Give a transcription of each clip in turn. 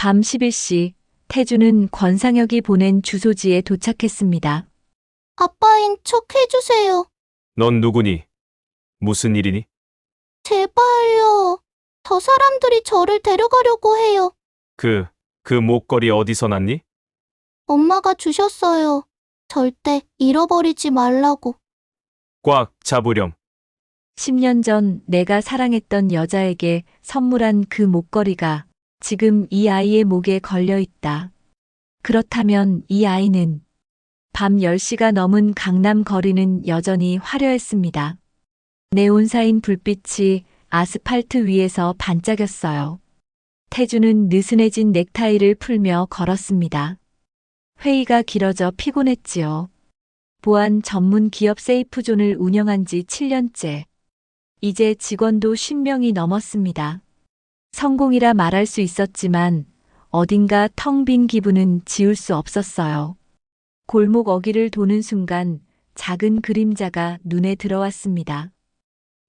밤 11시 태주는 권상혁이 보낸 주소지에 도착했습니다. 아빠인 척 해주세요. 넌 누구니? 무슨 일이니? 제발요. 저 사람들이 저를 데려가려고 해요. 그 목걸이 어디서 났니? 엄마가 주셨어요. 절대 잃어버리지 말라고. 꽉 잡으렴. 10년 전 내가 사랑했던 여자에게 선물한 그 목걸이가 지금 이 아이의 목에 걸려 있다. 그렇다면 이 아이는 밤 10시가 넘은 강남 거리는 여전히 화려했습니다. 네온사인 불빛이 아스팔트 위에서 반짝였어요. 태주는 느슨해진 넥타이를 풀며 걸었습니다. 회의가 길어져 피곤했지요. 보안 전문 기업 세이프존을 운영한 지 7년째. 이제 직원도 50명이 넘었습니다. 성공이라 말할 수 있었지만 어딘가 텅 빈 기분은 지울 수 없었어요. 골목 어귀를 도는 순간 작은 그림자가 눈에 들어왔습니다.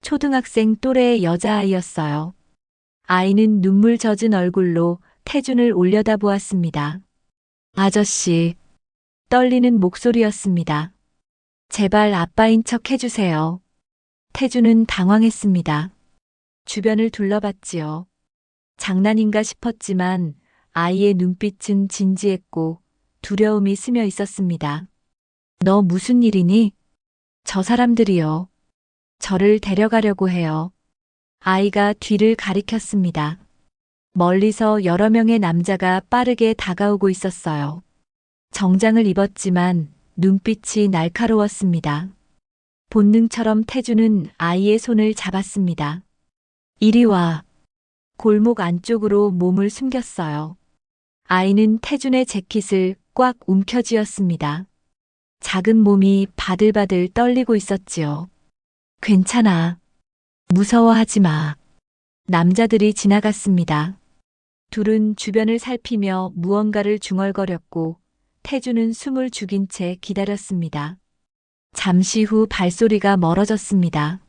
초등학생 또래의 여자아이였어요. 아이는 눈물 젖은 얼굴로 태준을 올려다보았습니다. 아저씨, 떨리는 목소리였습니다. 제발 아빠인 척 해주세요. 태준은 당황했습니다. 주변을 둘러봤지요. 장난인가 싶었지만 아이의 눈빛은 진지했고 두려움이 스며 있었습니다. 너 무슨 일이니? 저 사람들이요. 저를 데려가려고 해요. 아이가 뒤를 가리켰습니다. 멀리서 여러 명의 남자가 빠르게 다가오고 있었어요. 정장을 입었지만 눈빛이 날카로웠습니다. 본능처럼 태주는 아이의 손을 잡았습니다. 이리 와. 골목 안쪽으로 몸을 숨겼어요. 아이는 태준의 재킷을 꽉 움켜쥐었습니다. 작은 몸이 바들바들 떨리고 있었지요. 괜찮아. 무서워하지 마. 남자들이 지나갔습니다. 둘은 주변을 살피며 무언가를 중얼거렸고 태주는 숨을 죽인 채 기다렸습니다. 잠시 후 발소리가 멀어졌습니다.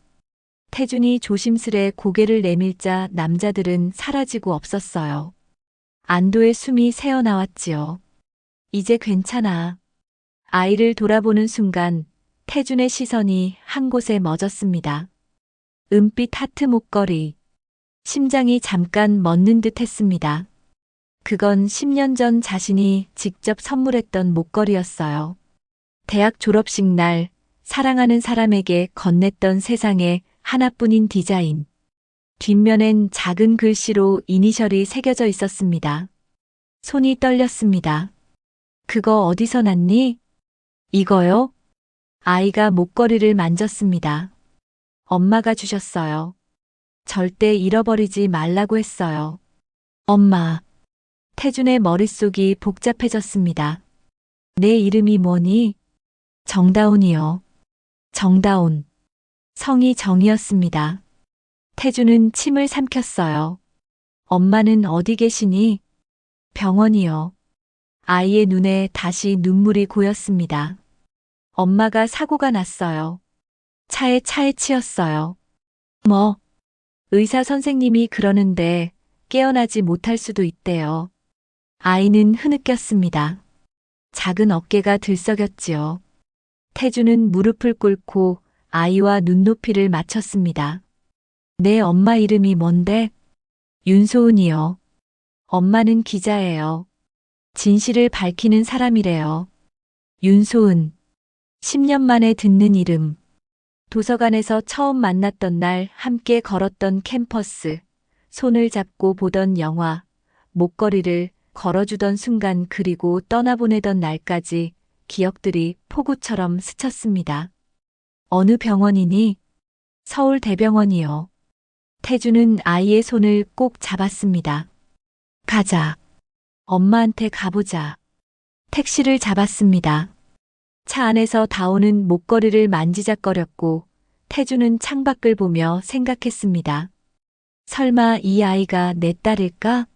태준이 조심스레 고개를 내밀자 남자들은 사라지고 없었어요. 안도의 숨이 새어나왔지요. 이제 괜찮아. 아이를 돌아보는 순간 태준의 시선이 한 곳에 멎었습니다. 은빛 하트 목걸이. 심장이 잠깐 멎는 듯 했습니다. 그건 10년 전 자신이 직접 선물했던 목걸이였어요. 대학 졸업식 날 사랑하는 사람에게 건넸던 세상에 하나뿐인 디자인. 뒷면엔 작은 글씨로 이니셜이 새겨져 있었습니다. 손이 떨렸습니다. 그거 어디서 났니? 이거요? 아이가 목걸이를 만졌습니다. 엄마가 주셨어요. 절대 잃어버리지 말라고 했어요. 엄마. 태준의 머릿속이 복잡해졌습니다. 내 이름이 뭐니? 정다운이요. 정다운. 성이 정이었습니다. 태준은 침을 삼켰어요. 엄마는 어디 계시니? 병원이요. 아이의 눈에 다시 눈물이 고였습니다. 엄마가 사고가 났어요. 차에 치였어요. 뭐? 의사 선생님이 그러는데 깨어나지 못할 수도 있대요. 아이는 흐느꼈습니다. 작은 어깨가 들썩였지요. 태주는 무릎을 꿇고 아이와 눈높이를 맞췄습니다. 내 엄마 이름이 뭔데? 윤소은이요. 엄마는 기자예요. 진실을 밝히는 사람이래요. 윤소은. 10년 만에 듣는 이름. 도서관에서 처음 만났던 날 함께 걸었던 캠퍼스, 손을 잡고 보던 영화, 목걸이를 걸어주던 순간 그리고 떠나보내던 날까지 기억들이 폭우처럼 스쳤습니다. 어느 병원이니? 서울대병원이요. 태주는 아이의 손을 꼭 잡았습니다. 가자. 엄마한테 가보자. 택시를 잡았습니다. 차 안에서 다오는 목걸이를 만지작거렸고 태주는 창밖을 보며 생각했습니다. 설마 이 아이가 내 딸일까?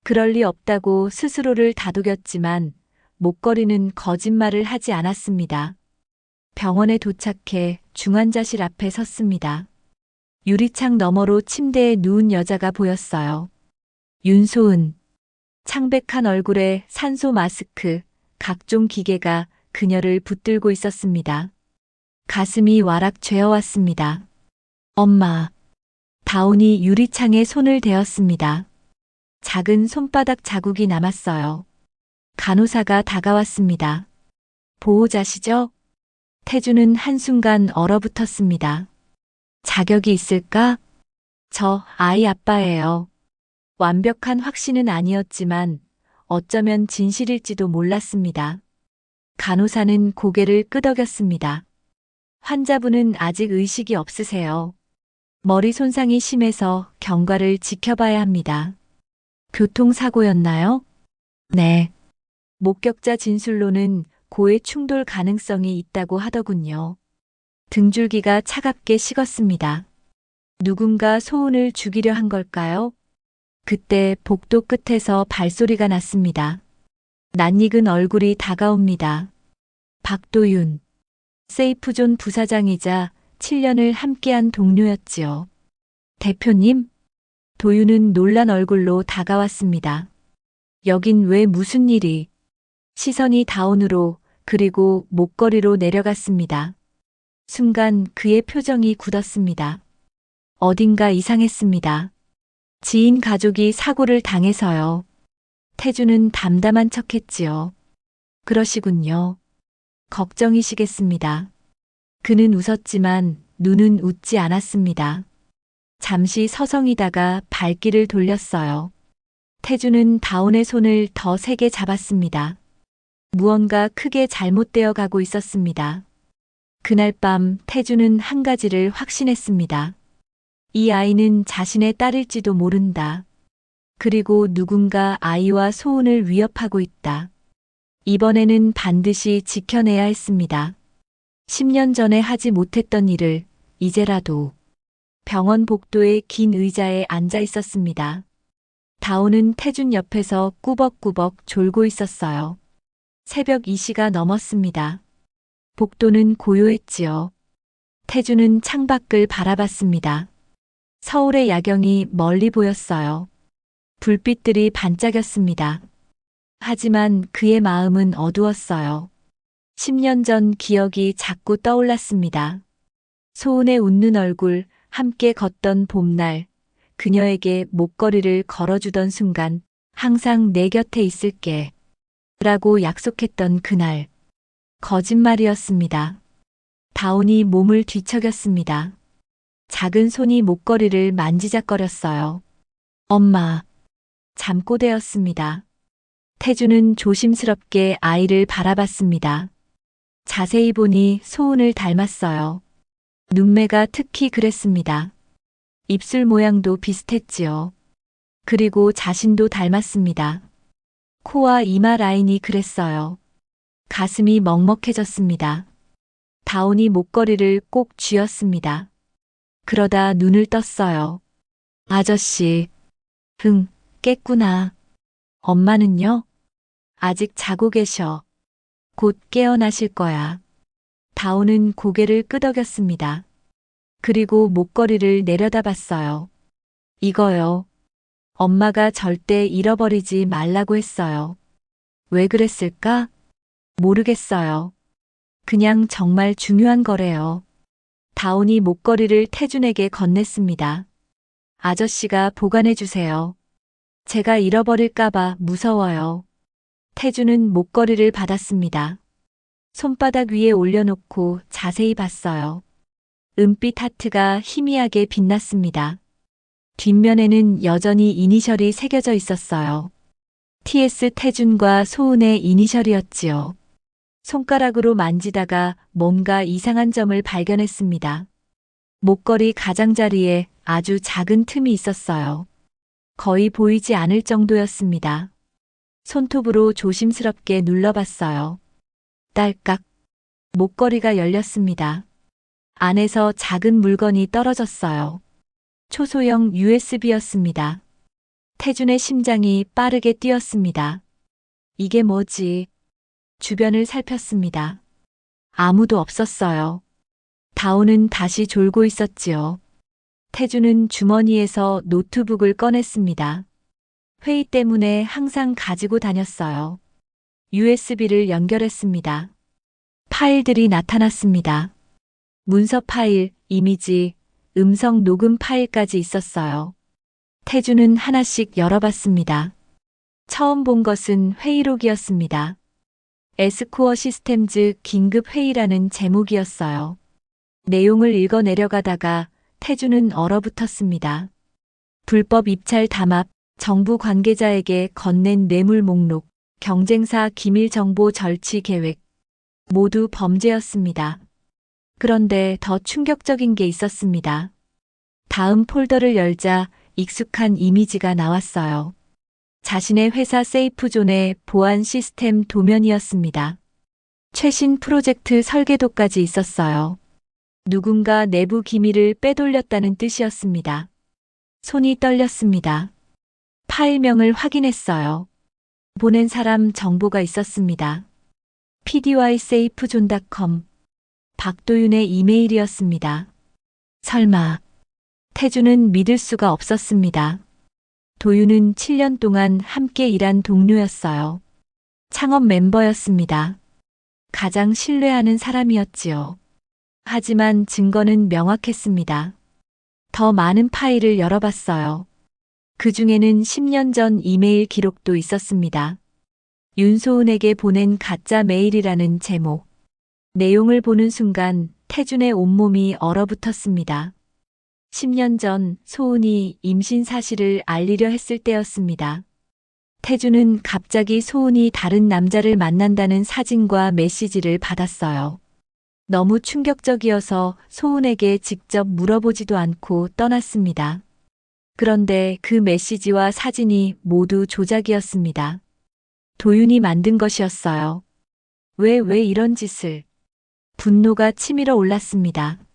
그럴 리 없다고 스스로를 다독였지만 목걸이는 거짓말을 하지 않았습니다. 병원에 도착해 중환자실 앞에 섰습니다. 유리창 너머로 침대에 누운 여자가 보였어요. 윤소은. 창백한 얼굴에 산소 마스크, 각종 기계가 그녀를 붙들고 있었습니다. 가슴이 와락 죄어왔습니다. 엄마. 다운이 유리창에 손을 대었습니다. 작은 손바닥 자국이 남았어요. 간호사가 다가왔습니다. 보호자시죠? 태주는 한순간 얼어붙었습니다. 자격이 있을까? 저 아이 아빠예요. 완벽한 확신은 아니었지만 어쩌면 진실일지도 몰랐습니다. 간호사는 고개를 끄덕였습니다. 환자분은 아직 의식이 없으세요. 머리 손상이 심해서 경과를 지켜봐야 합니다. 교통사고였나요? 네. 목격자 진술로는 고해 충돌 가능성이 있다고 하더군요. 등줄기가 차갑게 식었습니다. 누군가 소은을 죽이려 한 걸까요? 그때 복도 끝에서 발소리가 났습니다. 낯익은 얼굴이 다가옵니다. 박도윤. 세이프존 부사장이자 7년을 함께한 동료였지요. 대표님? 도윤은 놀란 얼굴로 다가왔습니다. 여긴 왜 무슨 일이? 시선이 다운으로 그리고 목걸이로 내려갔습니다. 순간 그의 표정이 굳었습니다. 어딘가 이상했습니다. 지인 가족이 사고를 당해서요. 태주는 담담한 척했지요. 그러시군요. 걱정이시겠습니다. 그는 웃었지만 눈은 웃지 않았습니다. 잠시 서성이다가 발길을 돌렸어요. 태주는 다운의 손을 더 세게 잡았습니다. 무언가 크게 잘못되어 가고 있었습니다. 그날 밤 태주는 한 가지를 확신했습니다. 이 아이는 자신의 딸일지도 모른다. 그리고 누군가 아이와 소은을 위협하고 있다. 이번에는 반드시 지켜내야 했습니다. 10년 전에 하지 못했던 일을 이제라도. 병원 복도의 긴 의자에 앉아 있었습니다. 다운은 태준 옆에서 꾸벅꾸벅 졸고 있었어요. 새벽 2시가 넘었습니다. 복도는 고요했지요. 태준은 창밖을 바라봤습니다. 서울의 야경이 멀리 보였어요. 불빛들이 반짝였습니다. 하지만 그의 마음은 어두웠어요. 10년 전 기억이 자꾸 떠올랐습니다. 소은의 웃는 얼굴, 함께 걷던 봄날, 그녀에게 목걸이를 걸어주던 순간, 항상 내 곁에 있을게. 라고 약속했던 그날. 거짓말이었습니다. 다운이 몸을 뒤척였습니다. 작은 손이 목걸이를 만지작거렸어요. 엄마. 잠꼬대였습니다. 태주는 조심스럽게 아이를 바라봤습니다. 자세히 보니 소은을 닮았어요. 눈매가 특히 그랬습니다. 입술 모양도 비슷했지요. 그리고 자신도 닮았습니다. 코와 이마 라인이 그랬어요. 가슴이 먹먹해졌습니다. 다운이 목걸이를 꼭 쥐었습니다. 그러다 눈을 떴어요. 아저씨. 깼구나. 엄마는요? 아직 자고 계셔. 곧 깨어나실 거야. 다운은 고개를 끄덕였습니다. 그리고 목걸이를 내려다봤어요. 이거요. 엄마가 절대 잃어버리지 말라고 했어요. 왜 그랬을까? 모르겠어요. 그냥 정말 중요한 거래요. 다운이 목걸이를 태준에게 건넸습니다. 아저씨가 보관해 주세요. 제가 잃어버릴까봐 무서워요. 태준은 목걸이를 받았습니다. 손바닥 위에 올려놓고 자세히 봤어요. 은빛 하트가 희미하게 빛났습니다. 뒷면에는 여전히 이니셜이 새겨져 있었어요. TS 태준과 소은의 이니셜이었지요. 손가락으로 만지다가 뭔가 이상한 점을 발견했습니다. 목걸이 가장자리에 아주 작은 틈이 있었어요. 거의 보이지 않을 정도였습니다. 손톱으로 조심스럽게 눌러봤어요. 딸깍. 목걸이가 열렸습니다. 안에서 작은 물건이 떨어졌어요. 초소형 USB였습니다. 태준의 심장이 빠르게 뛰었습니다. 이게 뭐지? 주변을 살폈습니다. 아무도 없었어요. 다운은 다시 졸고 있었지요. 태준은 주머니에서 노트북을 꺼냈습니다. 회의 때문에 항상 가지고 다녔어요. USB를 연결했습니다. 파일들이 나타났습니다. 문서 파일, 이미지, 음성 녹음 파일까지 있었어요. 태주는 하나씩 열어봤습니다. 처음 본 것은 회의록이었습니다. 에스코어 시스템즈 긴급 회의라는 제목이었어요. 내용을 읽어 내려가다가 태주는 얼어붙었습니다. 불법 입찰 담합, 정부 관계자에게 건넨 뇌물 목록, 경쟁사 기밀 정보 절취 계획, 모두 범죄였습니다. 그런데 더 충격적인 게 있었습니다. 다음 폴더를 열자 익숙한 이미지가 나왔어요. 자신의 회사 세이프존의 보안 시스템 도면이었습니다. 최신 프로젝트 설계도까지 있었어요. 누군가 내부 기밀을 빼돌렸다는 뜻이었습니다. 손이 떨렸습니다. 파일명을 확인했어요. 보낸 사람 정보가 있었습니다. pdysafezone.com 박도윤의 이메일이었습니다. 설마. 태주는 믿을 수가 없었습니다. 도윤은 7년 동안 함께 일한 동료였어요. 창업 멤버였습니다. 가장 신뢰하는 사람이었지요. 하지만 증거는 명확했습니다. 더 많은 파일을 열어봤어요. 그 중에는 10년 전 이메일 기록도 있었습니다. 윤소은에게 보낸 가짜 메일이라는 제목. 내용을 보는 순간 태준의 온몸이 얼어붙었습니다. 10년 전 소은이 임신 사실을 알리려 했을 때였습니다. 태준은 갑자기 소은이 다른 남자를 만난다는 사진과 메시지를 받았어요. 너무 충격적이어서 소은에게 직접 물어보지도 않고 떠났습니다. 그런데 그 메시지와 사진이 모두 조작이었습니다. 도윤이 만든 것이었어요. 왜 이런 짓을? 분노가 치밀어 올랐습니다.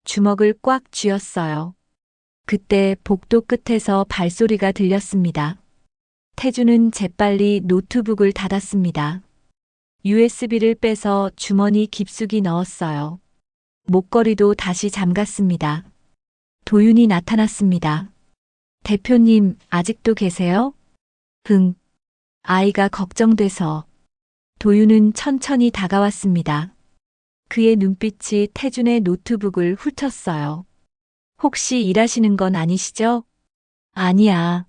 주먹을 꽉 쥐었어요. 그때 복도 끝에서 발소리가 들렸습니다. 태주는 재빨리 노트북을 닫았습니다. USB를 빼서 주머니 깊숙이 넣었어요. 목걸이도 다시 잠갔습니다. 도윤이 나타났습니다. 대표님, 아직도 계세요? 흥. 아이가 걱정돼서. 도윤은 천천히 다가왔습니다. 그의 눈빛이 태준의 노트북을 훑었어요. 혹시 일하시는 건 아니시죠? 아니야.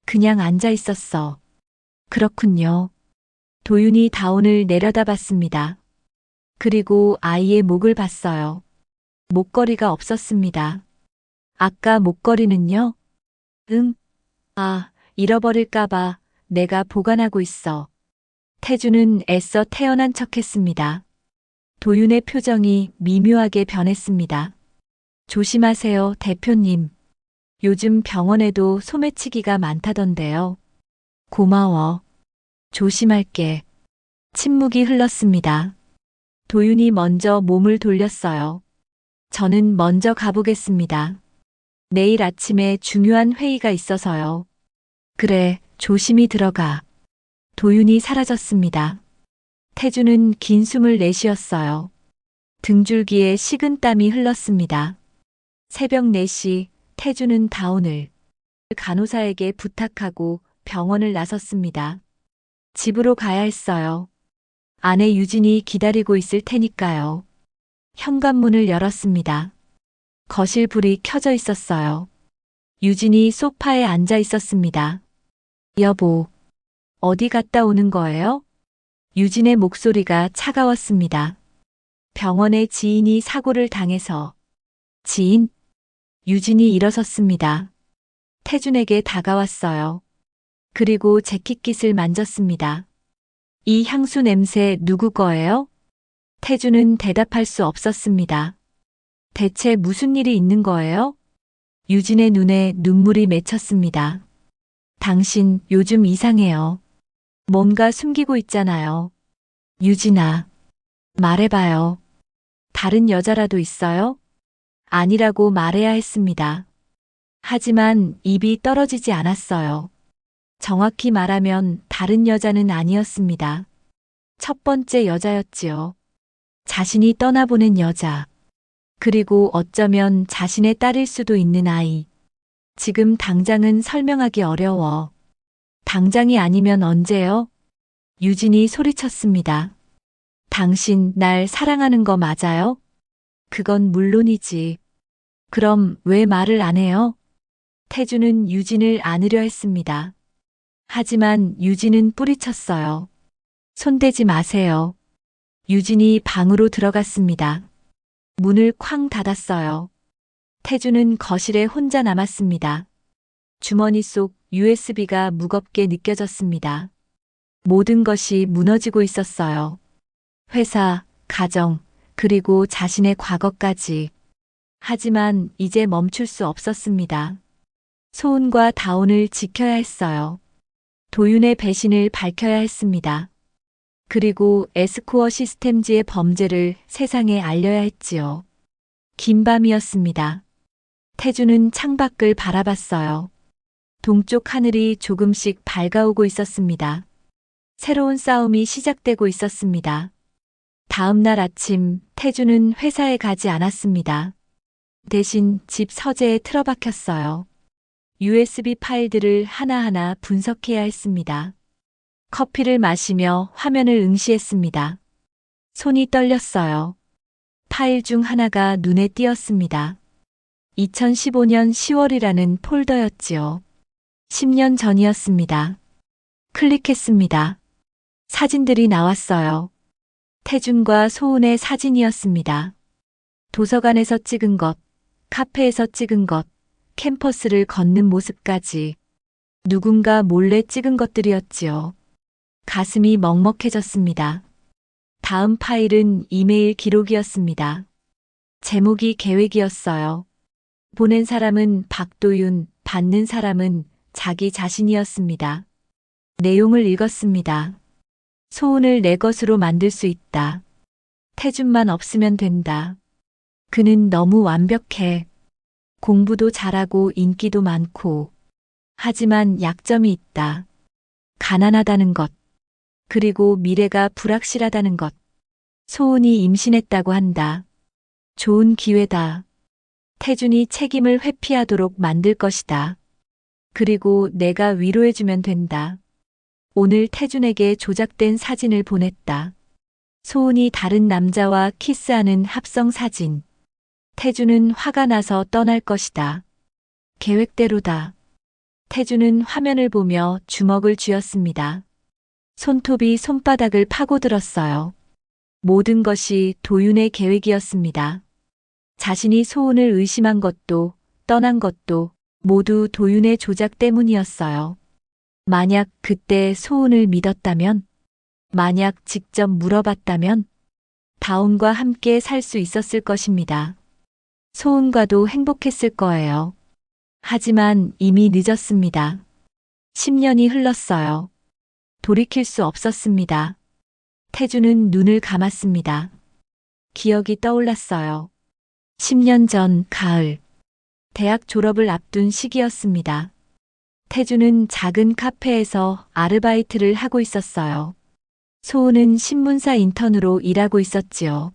그냥 앉아 있었어. 그렇군요. 도윤이 다운을 내려다봤습니다. 그리고 아이의 목을 봤어요. 목걸이가 없었습니다. 아까 목걸이는요? 응. 아, 잃어버릴까봐 내가 보관하고 있어. 태주는 애써 태어난 척했습니다. 도윤의 표정이 미묘하게 변했습니다. 조심하세요, 대표님. 요즘 병원에도 소매치기가 많다던데요. 고마워. 조심할게. 침묵이 흘렀습니다. 도윤이 먼저 몸을 돌렸어요. 저는 먼저 가보겠습니다. 내일 아침에 중요한 회의가 있어서요. 그래, 조심히 들어가. 도윤이 사라졌습니다. 태주는 긴 숨을 내쉬었어요. 등줄기에 식은 땀이 흘렀습니다. 새벽 4시 태주는 다운을 간호사에게 부탁하고 병원을 나섰습니다. 집으로 가야 했어요. 아내 유진이 기다리고 있을 테니까요. 현관문을 열었습니다. 거실 불이 켜져 있었어요. 유진이 소파에 앉아 있었습니다. 여보, 어디 갔다 오는 거예요? 유진의 목소리가 차가웠습니다. 병원의 지인이 사고를 당해서. 지인? 유진이 일어섰습니다. 태준에게 다가왔어요. 그리고 재킷깃을 만졌습니다. 이 향수 냄새 누구 거예요? 태준은 대답할 수 없었습니다. 대체 무슨 일이 있는 거예요? 유진의 눈에 눈물이 맺혔습니다. 당신 요즘 이상해요. 뭔가 숨기고 있잖아요. 유진아, 말해봐요. 다른 여자라도 있어요? 아니라고 말해야 했습니다. 하지만 입이 떨어지지 않았어요. 정확히 말하면 다른 여자는 아니었습니다. 첫 번째 여자였지요. 자신이 떠나보낸 여자. 그리고 어쩌면 자신의 딸일 수도 있는 아이. 지금 당장은 설명하기 어려워. 당장이 아니면 언제요? 유진이 소리쳤습니다. 당신 날 사랑하는 거 맞아요? 그건 물론이지. 그럼 왜 말을 안 해요? 태주는 유진을 안으려 했습니다. 하지만 유진은 뿌리쳤어요. 손대지 마세요. 유진이 방으로 들어갔습니다. 문을 쾅 닫았어요. 태주는 거실에 혼자 남았습니다. 주머니 속 USB가 무겁게 느껴졌습니다. 모든 것이 무너지고 있었어요. 회사, 가정, 그리고 자신의 과거까지. 하지만 이제 멈출 수 없었습니다. 소은과 다온을 지켜야 했어요. 도윤의 배신을 밝혀야 했습니다. 그리고 에스코어 시스템즈의 범죄를 세상에 알려야 했지요. 긴 밤이었습니다. 태주는 창밖을 바라봤어요. 동쪽 하늘이 조금씩 밝아오고 있었습니다. 새로운 싸움이 시작되고 있었습니다. 다음 날 아침 태주는 회사에 가지 않았습니다. 대신 집 서재에 틀어박혔어요. USB 파일들을 하나하나 분석해야 했습니다. 커피를 마시며 화면을 응시했습니다. 손이 떨렸어요. 파일 중 하나가 눈에 띄었습니다. 2015년 10월이라는 폴더였지요. 10년 전이었습니다. 클릭했습니다. 사진들이 나왔어요. 태준과 소은의 사진이었습니다. 도서관에서 찍은 것, 카페에서 찍은 것, 캠퍼스를 걷는 모습까지 누군가 몰래 찍은 것들이었지요. 가슴이 먹먹해졌습니다. 다음 파일은 이메일 기록이었습니다. 제목이 계획이었어요. 보낸 사람은 박도윤, 받는 사람은 자기 자신이었습니다. 내용을 읽었습니다. 소은을 내 것으로 만들 수 있다. 태준만 없으면 된다. 그는 너무 완벽해. 공부도 잘하고 인기도 많고. 하지만 약점이 있다. 가난하다는 것. 그리고 미래가 불확실하다는 것. 소은이 임신했다고 한다. 좋은 기회다. 태준이 책임을 회피하도록 만들 것이다. 그리고 내가 위로해주면 된다. 오늘 태준에게 조작된 사진을 보냈다. 소은이 다른 남자와 키스하는 합성 사진. 태준은 화가 나서 떠날 것이다. 계획대로다. 태준은 화면을 보며 주먹을 쥐었습니다. 손톱이 손바닥을 파고들었어요. 모든 것이 도윤의 계획이었습니다. 자신이 소은을 의심한 것도 떠난 것도 모두 도윤의 조작 때문이었어요. 만약 그때 소은을 믿었다면, 만약 직접 물어봤다면 다온과 함께 살 수 있었을 것입니다. 소은과도 행복했을 거예요. 하지만 이미 늦었습니다. 10년이 흘렀어요. 돌이킬 수 없었습니다. 태주는 눈을 감았습니다. 기억이 떠올랐어요. 10년 전 가을. 대학 졸업을 앞둔 시기였습니다. 태주는 작은 카페에서 아르바이트를 하고 있었어요. 소은은 신문사 인턴으로 일하고 있었지요.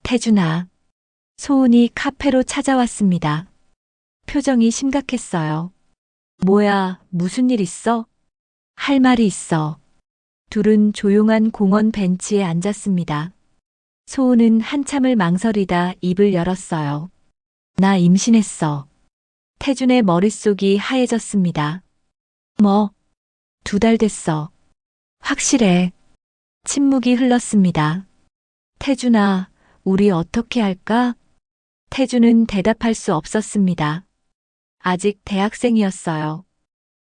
태준아. 소은이 카페로 찾아왔습니다. 표정이 심각했어요. 뭐야, 무슨 일 있어? 할 말이 있어. 둘은 조용한 공원 벤치에 앉았습니다. 소은은 한참을 망설이다 입을 열었어요. 나 임신했어. 태준의 머릿속이 하얘졌습니다. 뭐? 2달 됐어. 확실해. 침묵이 흘렀습니다. 태준아, 우리 어떻게 할까? 태준은 대답할 수 없었습니다. 아직 대학생이었어요.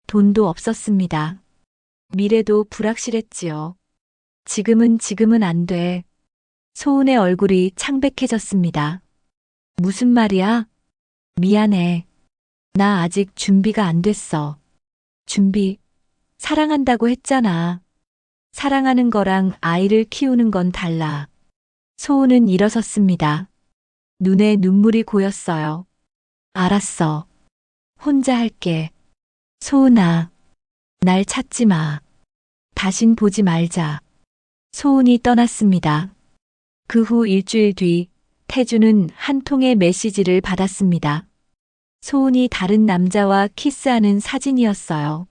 돈도 없었습니다. 미래도 불확실했지요. 지금은 안 돼. 소은의 얼굴이 창백해졌습니다. 무슨 말이야? 미안해. 나 아직 준비가 안 됐어. 준비? 사랑한다고 했잖아. 사랑하는 거랑 아이를 키우는 건 달라. 소은은 일어섰습니다. 눈에 눈물이 고였어요. 알았어. 혼자 할게. 소은아, 날 찾지 마. 다신 보지 말자. 소은이 떠났습니다. 그 후 일주일 뒤 태주는 한 통의 메시지를 받았습니다. 소은이 다른 남자와 키스하는 사진이었어요.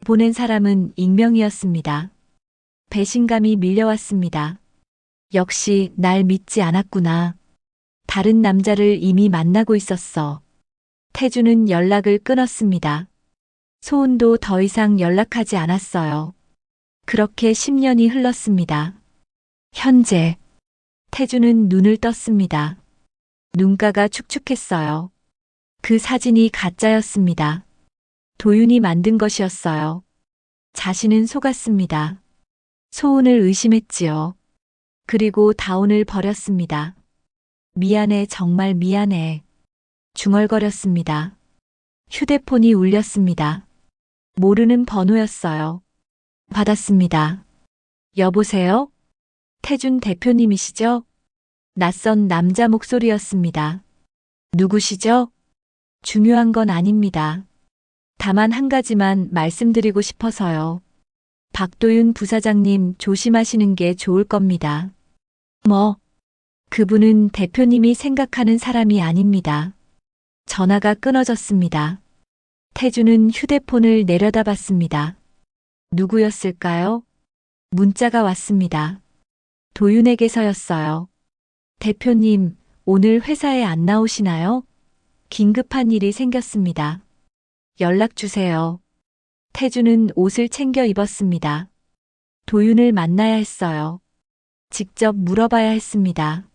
보낸 사람은 익명이었습니다. 배신감이 밀려왔습니다. 역시 날 믿지 않았구나. 다른 남자를 이미 만나고 있었어. 태주는 연락을 끊었습니다. 소은도 더 이상 연락하지 않았어요. 그렇게 10년이 흘렀습니다. 현재 태주는 눈을 떴습니다. 눈가가 축축했어요. 그 사진이 가짜였습니다. 도윤이 만든 것이었어요. 자신은 속았습니다. 소은을 의심했지요. 그리고 다운을 버렸습니다. 미안해, 정말 미안해. 중얼거렸습니다. 휴대폰이 울렸습니다. 모르는 번호였어요. 받았습니다. 여보세요? 태준 대표님이시죠? 낯선 남자 목소리였습니다. 누구시죠? 중요한 건 아닙니다. 다만 한 가지만 말씀드리고 싶어서요. 박도윤 부사장님 조심하시는 게 좋을 겁니다. 뭐? 그분은 대표님이 생각하는 사람이 아닙니다. 전화가 끊어졌습니다. 태주는 휴대폰을 내려다봤습니다. 누구였을까요? 문자가 왔습니다. 도윤에게서였어요. 대표님, 오늘 회사에 안 나오시나요? 긴급한 일이 생겼습니다. 연락 주세요. 태주는 옷을 챙겨 입었습니다. 도윤을 만나야 했어요. 직접 물어봐야 했습니다.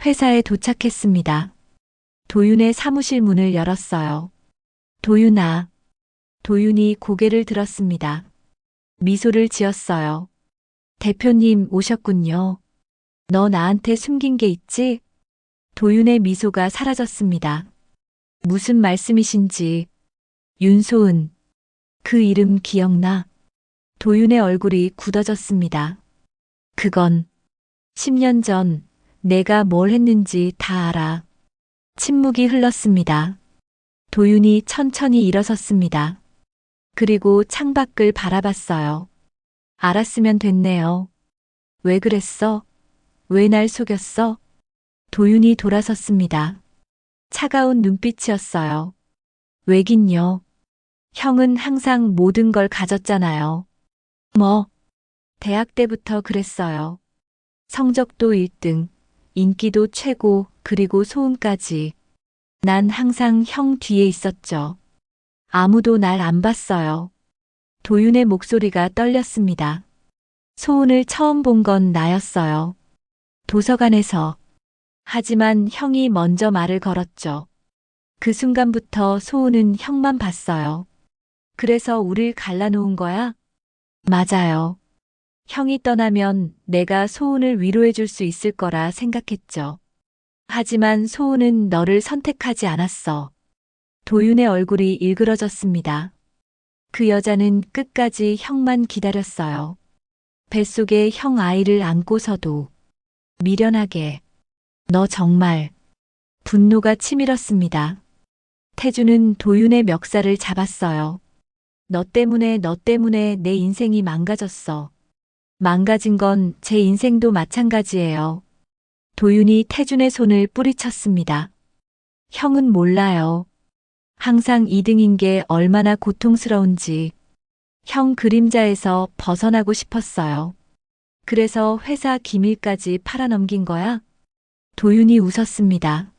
회사에 도착했습니다. 도윤의 사무실 문을 열었어요. 도윤아. 도윤이 고개를 들었습니다. 미소를 지었어요. 대표님 오셨군요. 너 나한테 숨긴 게 있지? 도윤의 미소가 사라졌습니다. 무슨 말씀이신지. 윤소은. 그 이름 기억나? 도윤의 얼굴이 굳어졌습니다. 그건 10년 전 내가 뭘 했는지 다 알아. 침묵이 흘렀습니다. 도윤이 천천히 일어섰습니다. 그리고 창밖을 바라봤어요. 알았으면 됐네요. 왜 그랬어? 왜 날 속였어? 도윤이 돌아섰습니다. 차가운 눈빛이었어요. 왜긴요? 형은 항상 모든 걸 가졌잖아요. 뭐? 대학 때부터 그랬어요. 성적도 1등, 인기도 최고, 그리고 소음까지. 난 항상 형 뒤에 있었죠. 아무도 날 안 봤어요. 도윤의 목소리가 떨렸습니다. 소은을 처음 본 건 나였어요. 도서관에서. 하지만 형이 먼저 말을 걸었죠. 그 순간부터 소은은 형만 봤어요. 그래서 우릴 갈라놓은 거야? 맞아요. 형이 떠나면 내가 소은을 위로해 줄 수 있을 거라 생각했죠. 하지만 소은은 너를 선택하지 않았어. 도윤의 얼굴이 일그러졌습니다. 그 여자는 끝까지 형만 기다렸어요. 뱃속에 형 아이를 안고서도 미련하게. 너 정말. 분노가 치밀었습니다. 태주는 도윤의 멱살을 잡았어요. 너 때문에 내 인생이 망가졌어. 망가진 건 제 인생도 마찬가지예요. 도윤이 태준의 손을 뿌리쳤습니다. 형은 몰라요. 항상 2등인 게 얼마나 고통스러운지. 형 그림자에서 벗어나고 싶었어요. 그래서 회사 기밀까지 팔아넘긴 거야? 도윤이 웃었습니다.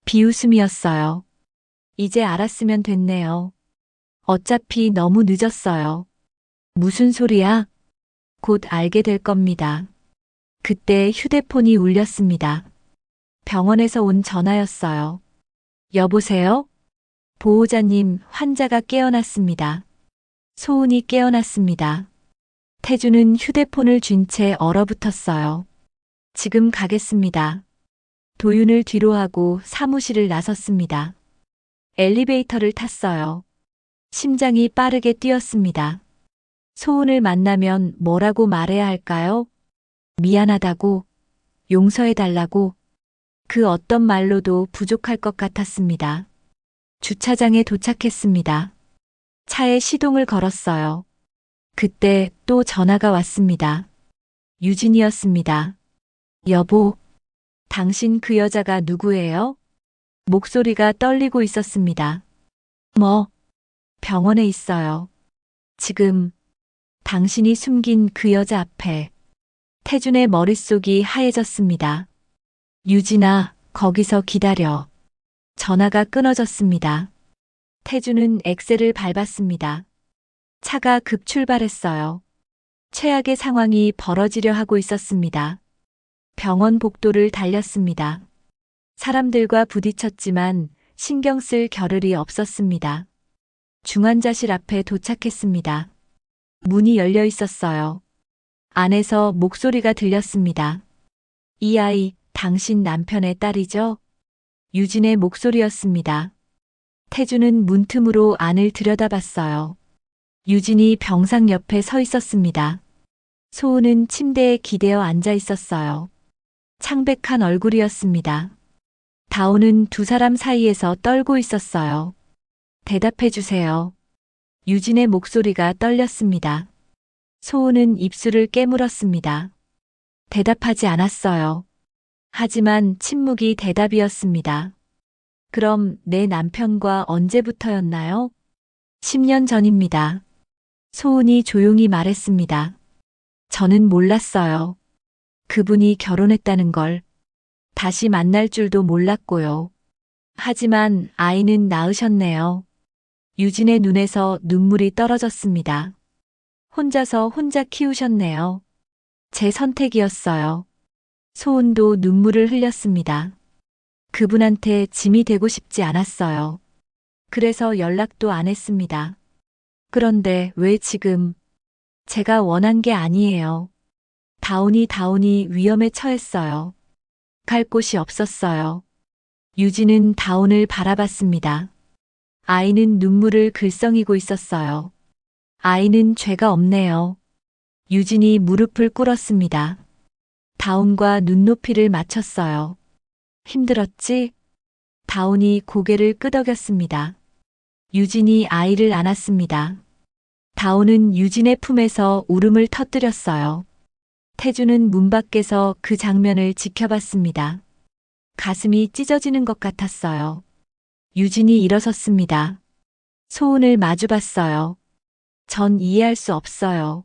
비웃음이었어요. 이제 알았으면 됐네요. 어차피 너무 늦었어요. 무슨 소리야? 곧 알게 될 겁니다. 그때 휴대폰이 울렸습니다. 병원에서 온 전화였어요. 여보세요? 보호자님, 환자가 깨어났습니다. 소은이 깨어났습니다. 태주는 휴대폰을 쥔 채 얼어붙었어요. 지금 가겠습니다. 도윤을 뒤로 하고 사무실을 나섰습니다. 엘리베이터를 탔어요. 심장이 빠르게 뛰었습니다. 소은을 만나면 뭐라고 말해야 할까요? 미안하다고, 용서해달라고, 그 어떤 말로도 부족할 것 같았습니다. 주차장에 도착했습니다. 차에 시동을 걸었어요. 그때 또 전화가 왔습니다. 유진이었습니다. 여보, 당신 그 여자가 누구예요? 목소리가 떨리고 있었습니다. 뭐? 병원에 있어요. 지금 당신이 숨긴 그 여자 앞에 태준의 머릿속이 하얘졌습니다. 유진아, 거기서 기다려. 전화가 끊어졌습니다. 태준은 엑셀을 밟았습니다. 차가 급출발했어요. 최악의 상황이 벌어지려 하고 있었습니다. 병원 복도를 달렸습니다. 사람들과 부딪혔지만 신경 쓸 겨를이 없었습니다. 중환자실 앞에 도착했습니다. 문이 열려 있었어요. 안에서 목소리가 들렸습니다. 이 아이, 당신 남편의 딸이죠? 유진의 목소리였습니다. 태준은 문틈으로 안을 들여다봤어요. 유진이 병상 옆에 서 있었습니다. 소은은 침대에 기대어 앉아 있었어요. 창백한 얼굴이었습니다. 다온은 두 사람 사이에서 떨고 있었어요. 대답해 주세요. 유진의 목소리가 떨렸습니다. 소은은 입술을 깨물었습니다. 대답하지 않았어요. 하지만 침묵이 대답이었습니다. 그럼 내 남편과 언제부터였나요? 10년 전입니다. 소은이 조용히 말했습니다. 저는 몰랐어요. 그분이 결혼했다는 걸. 다시 만날 줄도 몰랐고요. 하지만 아이는 낳으셨네요. 유진의 눈에서 눈물이 떨어졌습니다. 혼자 키우셨네요. 제 선택이었어요. 소은도 눈물을 흘렸습니다. 그분한테 짐이 되고 싶지 않았어요. 그래서 연락도 안 했습니다. 그런데 왜 지금? 제가 원한 게 아니에요. 다온이 위험에 처했어요. 갈 곳이 없었어요. 유진은 다온을 바라봤습니다. 아이는 눈물을 글썽이고 있었어요. 아이는 죄가 없네요. 유진이 무릎을 꿇었습니다. 다온과 눈높이를 맞췄어요. 힘들었지? 다온이 고개를 끄덕였습니다. 유진이 아이를 안았습니다. 다온은 유진의 품에서 울음을 터뜨렸어요. 태준은 문 밖에서 그 장면을 지켜봤습니다. 가슴이 찢어지는 것 같았어요. 유진이 일어섰습니다. 소은을 마주봤어요. 전 이해할 수 없어요.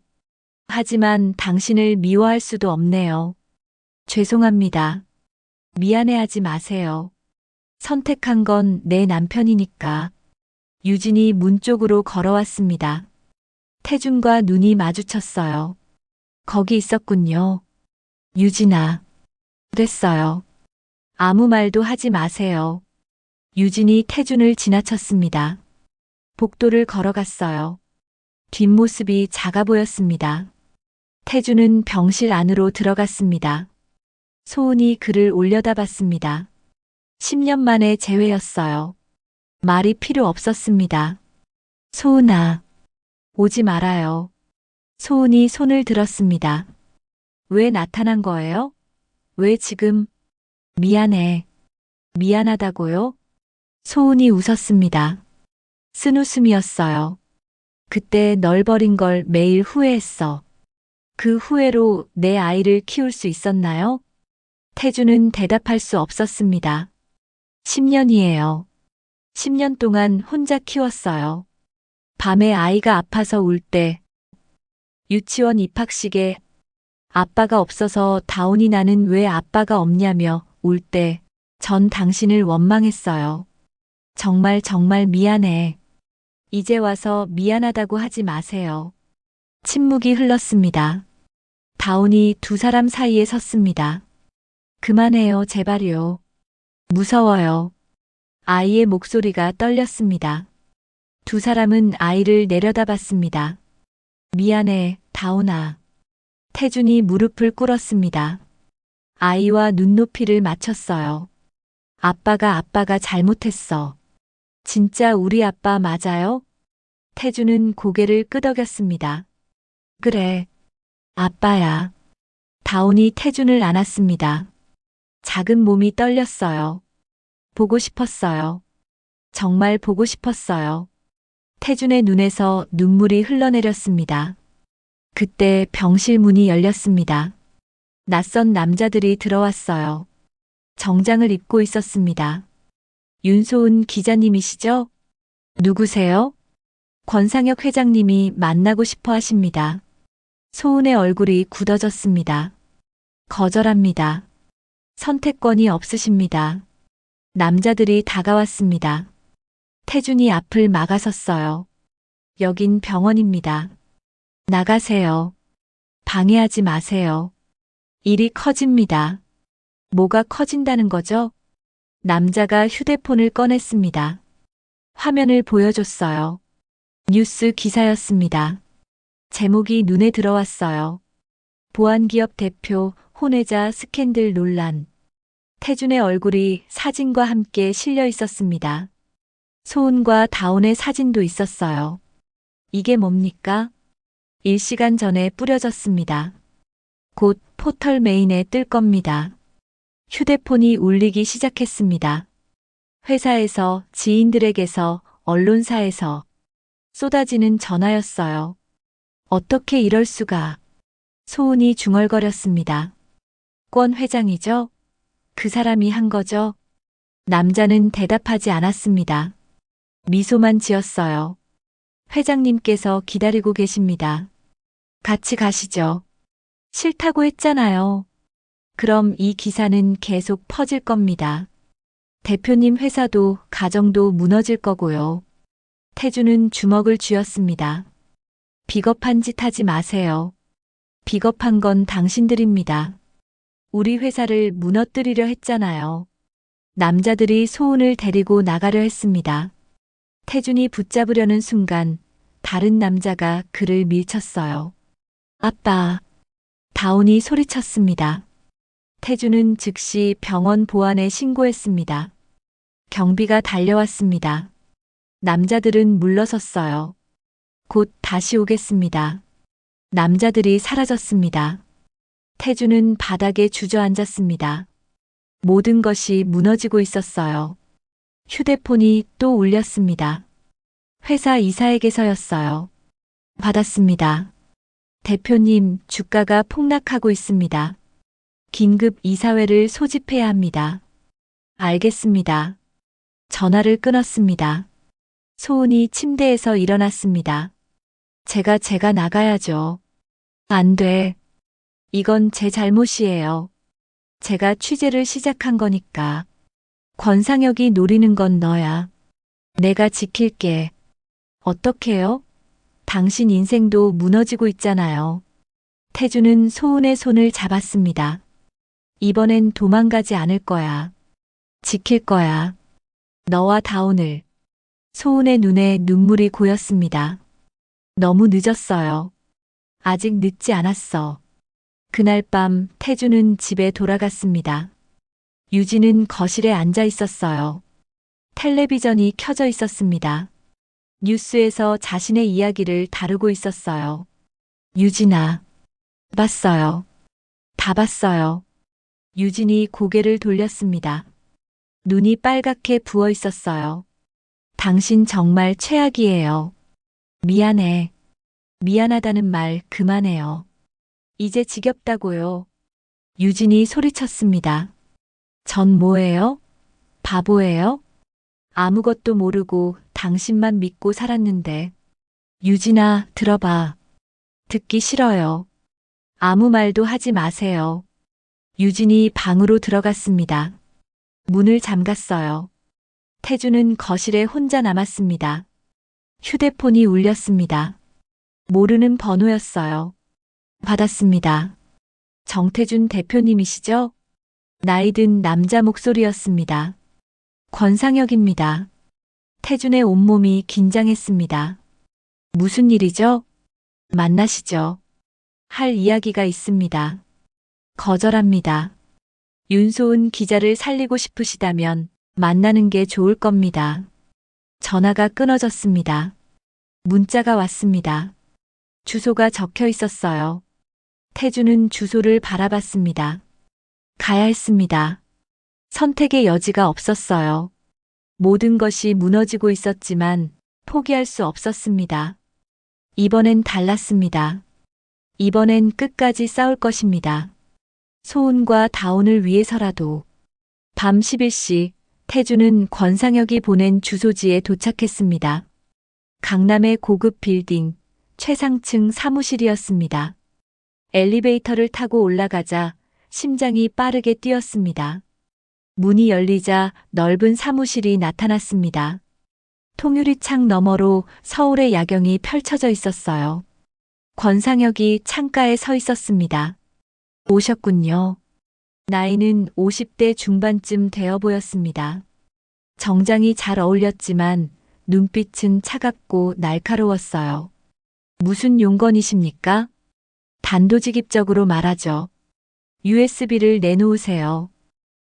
하지만 당신을 미워할 수도 없네요. 죄송합니다. 미안해하지 마세요. 선택한 건 내 남편이니까. 유진이 문 쪽으로 걸어왔습니다. 태준과 눈이 마주쳤어요. 거기 있었군요. 유진아. 그랬어요. 아무 말도 하지 마세요. 유진이 태준을 지나쳤습니다. 복도를 걸어갔어요. 뒷모습이 작아 보였습니다. 태준은 병실 안으로 들어갔습니다. 소은이 그를 올려다봤습니다. 10년 만에 재회였어요. 말이 필요 없었습니다. 소은아, 오지 말아요. 소은이 손을 들었습니다. 왜 나타난 거예요? 왜 지금? 미안해. 미안하다고요? 소은이 웃었습니다. 쓴웃음이었어요. 그때 널 버린 걸 매일 후회했어. 그 후회로 내 아이를 키울 수 있었나요? 태준은 대답할 수 없었습니다. 10년이에요. 10년 동안 혼자 키웠어요. 밤에 아이가 아파서 울 때, 유치원 입학식에 아빠가 없어서 다온이 나는 왜 아빠가 없냐며 울 때, 전 당신을 원망했어요. 정말 미안해. 이제 와서 미안하다고 하지 마세요. 침묵이 흘렀습니다. 다온이 두 사람 사이에 섰습니다. 그만해요, 제발요. 무서워요. 아이의 목소리가 떨렸습니다. 두 사람은 아이를 내려다봤습니다. 미안해, 다온아. 태준이 무릎을 꿇었습니다. 아이와 눈높이를 맞췄어요. 아빠가 잘못했어. 진짜 우리 아빠 맞아요? 태준은 고개를 끄덕였습니다. 그래, 아빠야. 다온이 태준을 안았습니다. 작은 몸이 떨렸어요. 보고 싶었어요. 정말 보고 싶었어요. 태준의 눈에서 눈물이 흘러내렸습니다. 그때 병실 문이 열렸습니다. 낯선 남자들이 들어왔어요. 정장을 입고 있었습니다. 윤소은 기자님이시죠? 누구세요? 권상혁 회장님이 만나고 싶어 하십니다. 소은의 얼굴이 굳어졌습니다. 거절합니다. 선택권이 없으십니다. 남자들이 다가왔습니다. 태준이 앞을 막아섰어요. 여긴 병원입니다. 나가세요. 방해하지 마세요. 일이 커집니다. 뭐가 커진다는 거죠? 남자가 휴대폰을 꺼냈습니다. 화면을 보여줬어요. 뉴스 기사였습니다. 제목이 눈에 들어왔어요. 보안기업 대표 혼외자 스캔들 논란. 태준의 얼굴이 사진과 함께 실려 있었습니다. 소은과 다온의 사진도 있었어요. 이게 뭡니까? 1시간 전에 뿌려졌습니다. 곧 포털 메인에 뜰 겁니다. 휴대폰이 울리기 시작했습니다. 회사에서, 지인들에게서, 언론사에서 쏟아지는 전화였어요. 어떻게 이럴 수가. 소은이 중얼거렸습니다. 권 회장이죠? 그 사람이 한 거죠? 남자는 대답하지 않았습니다. 미소만 지었어요. 회장님께서 기다리고 계십니다. 같이 가시죠. 싫다고 했잖아요. 그럼 이 기사는 계속 퍼질 겁니다. 대표님 회사도 가정도 무너질 거고요. 태준은 주먹을 쥐었습니다. 비겁한 짓 하지 마세요. 비겁한 건 당신들입니다. 우리 회사를 무너뜨리려 했잖아요. 남자들이 소은을 데리고 나가려 했습니다. 태준이 붙잡으려는 순간 다른 남자가 그를 밀쳤어요. 아빠. 다온이 소리쳤습니다. 태준은 즉시 병원 보안에 신고했습니다. 경비가 달려왔습니다. 남자들은 물러섰어요. 곧 다시 오겠습니다. 남자들이 사라졌습니다. 태준은 바닥에 주저앉았습니다. 모든 것이 무너지고 있었어요. 휴대폰이 또 울렸습니다. 회사 이사에게서였어요. 받았습니다. 대표님, 주가가 폭락하고 있습니다. 긴급 이사회를 소집해야 합니다. 알겠습니다. 전화를 끊었습니다. 소은이 침대에서 일어났습니다. 제가 나가야죠. 안 돼. 이건 제 잘못이에요. 제가 취재를 시작한 거니까. 권상혁이 노리는 건 너야. 내가 지킬게. 어떡해요? 당신 인생도 무너지고 있잖아요. 태준은 소은의 손을 잡았습니다. 이번엔 도망가지 않을 거야. 지킬 거야. 너와 다온을. 소은의 눈에 눈물이 고였습니다. 너무 늦었어요. 아직 늦지 않았어. 그날 밤 태준은 집에 돌아갔습니다. 유진은 거실에 앉아 있었어요. 텔레비전이 켜져 있었습니다. 뉴스에서 자신의 이야기를 다루고 있었어요. 유진아. 봤어요. 다 봤어요. 유진이 고개를 돌렸습니다. 눈이 빨갛게 부어 있었어요. 당신 정말 최악이에요. 미안해. 미안하다는 말 그만해요. 이제 지겹다고요. 유진이 소리쳤습니다. 전 뭐예요? 바보예요? 아무것도 모르고 당신만 믿고 살았는데. 유진아, 들어봐. 듣기 싫어요. 아무 말도 하지 마세요. 유진이 방으로 들어갔습니다. 문을 잠갔어요. 태준은 거실에 혼자 남았습니다. 휴대폰이 울렸습니다. 모르는 번호였어요. 받았습니다. 정태준 대표님이시죠? 나이든 남자 목소리였습니다. 권상혁입니다. 태준의 온몸이 긴장했습니다. 무슨 일이죠? 만나시죠. 할 이야기가 있습니다. 거절합니다. 윤소은 기자를 살리고 싶으시다면 만나는 게 좋을 겁니다. 전화가 끊어졌습니다. 문자가 왔습니다. 주소가 적혀 있었어요. 태준은 주소를 바라봤습니다. 가야 했습니다. 선택의 여지가 없었어요. 모든 것이 무너지고 있었지만 포기할 수 없었습니다. 이번엔 달랐습니다. 이번엔 끝까지 싸울 것입니다. 소은과 다온을 위해서라도. 밤 11시 태준은 권상혁이 보낸 주소지에 도착했습니다. 강남의 고급 빌딩, 최상층 사무실이었습니다. 엘리베이터를 타고 올라가자 심장이 빠르게 뛰었습니다. 문이 열리자 넓은 사무실이 나타났습니다. 통유리 창 너머로 서울의 야경이 펼쳐져 있었어요. 권상혁이 창가에 서 있었습니다. 오셨군요. 나이는 50대 중반쯤 되어 보였습니다. 정장이 잘 어울렸지만 눈빛은 차갑고 날카로웠어요. 무슨 용건이십니까? 단도직입적으로 말하죠. USB를 내놓으세요.